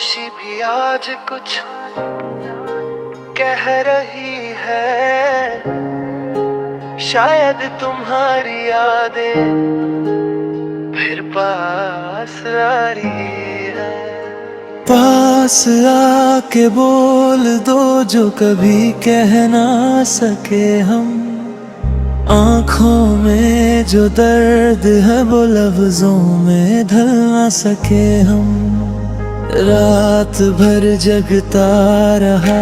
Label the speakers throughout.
Speaker 1: खामोशी भी आज कुछ कह रही है। शायद तुम्हारी यादें फिर पास आ रही है। पास आके बोल दो जो कभी कह ना सके हम। आँखों में जो दर्द है वो लफ्जों में ढल ना सके हम। रात भर जगता रहा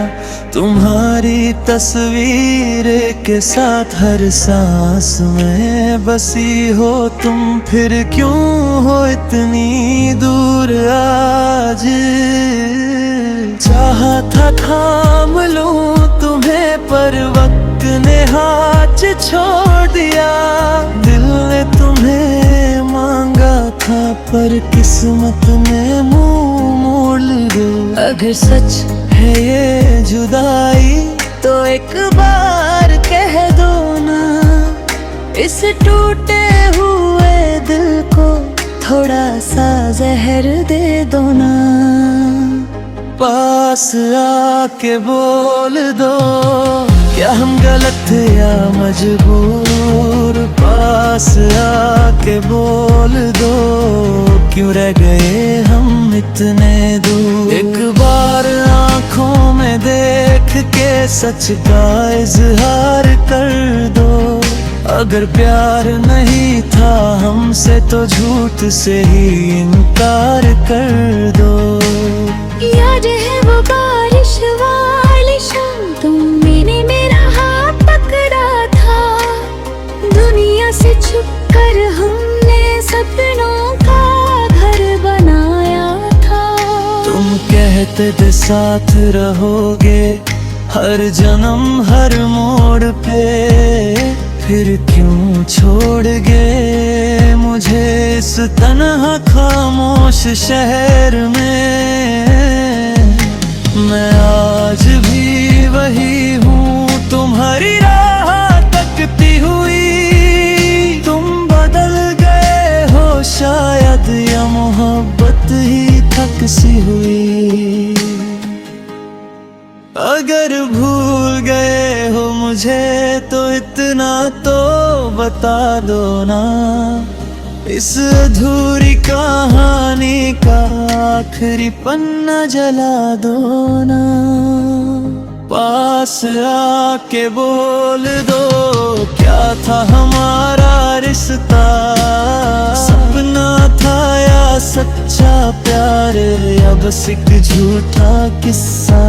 Speaker 1: तुम्हारी तस्वीर के साथ, हर सांस में बसी हो तुम। फिर क्यों हो इतनी दूर आज। चाहा था थाम लूं तुम्हें पर वक्त ने हाथ छोड़ दिया। दिल ने तुम्हें मांगा था पर किस्मत ने मुंह मोड़ लिया। अगर सच है ये जुदाई तो एक बार कह दो ना। इस टूटे हुए दिल को थोड़ा सा जहर दे दो ना। पास आके बोल दो क्या हम गलत या मजबूर। पास आके बोल दो क्यों रह गए हम इतने दूर। एक बार आँखों में देख के सच का इजहार कर दो। अगर प्यार नहीं था हमसे तो झूठ से ही इनकार कर दो।
Speaker 2: याद है वो बारिश वाली शाम, तुमने मेरा हाथ पकड़ा था। दुनिया से छुप कर हमने सपनों का घर बनाया था।
Speaker 1: तुम कहते थे साथ रहोगे हर जन्म हर मोड़ पे। फिर क्यों छोड़ गए मुझे इस तन्हा खामोश शहर में। मैं आज भी वही हूँ तुम्हारी राह तकती हुई। तुम बदल गए हो शायद या मोहब्बत ही थक सी हुई। अगर भूल गए हो मुझे तो इतना तो बता दो ना। इस अधूरी कहानी का आखिरी पन्ना जला दो ना। पास आके बोल दो क्या था हमारा रिश्ता। सपना था या सच्चा प्यार या बस एक झूठा किस्सा।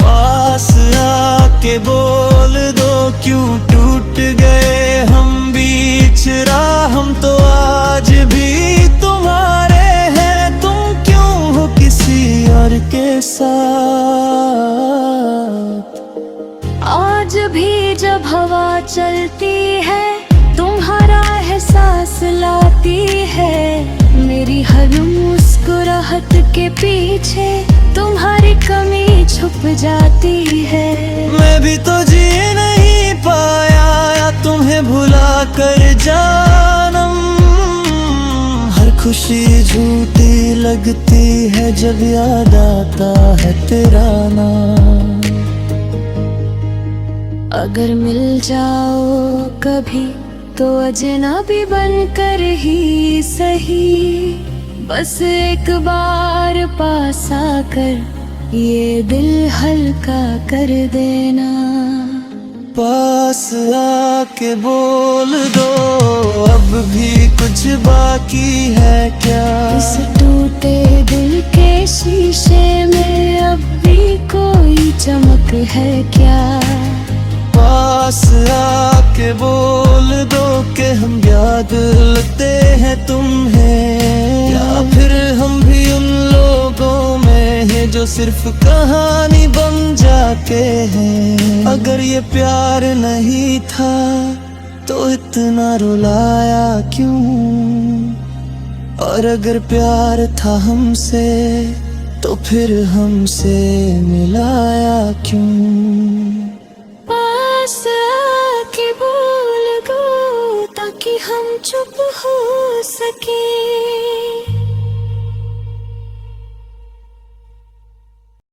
Speaker 1: पास आके बोल दो क्यों टूट गए हम बीच राह। हम तो आज भी तुम्हारे हैं, तुम क्यों हो किसी और के साथ।
Speaker 2: आज भी जब हवा चलती है तुम्हारा एहसास लाती है। मेरी हर मुस्कुराहट के पीछे तुम्हारी कमी छुप जाती है।
Speaker 1: मैं भी तो जी नहीं पाया तुम्हें भुला कर जानम। हर खुशी झूठी लगती है जब याद आता है तेरा नाम।
Speaker 2: अगर मिल जाओ कभी तो अजनबी बनकर ही सही। बस एक बार पास आकर ये दिल हल्का कर देना।
Speaker 1: पास आके बोल दो अब भी कुछ बाकी है क्या।
Speaker 2: इस टूटे दिल के शीशे में अब भी कोई चमक है क्या।
Speaker 1: पास आके बोल दो कि हम याद लगते हैं तुम्हें। या फिर हम भी उन लोगों में हैं जो सिर्फ कहानी बन जाते हैं। अगर ये प्यार नहीं था तो इतना रुलाया क्यों। और अगर प्यार था हमसे तो फिर हमसे मिलाया क्यों।
Speaker 2: पास आके बोल दो ताकि हम चुप हो सके।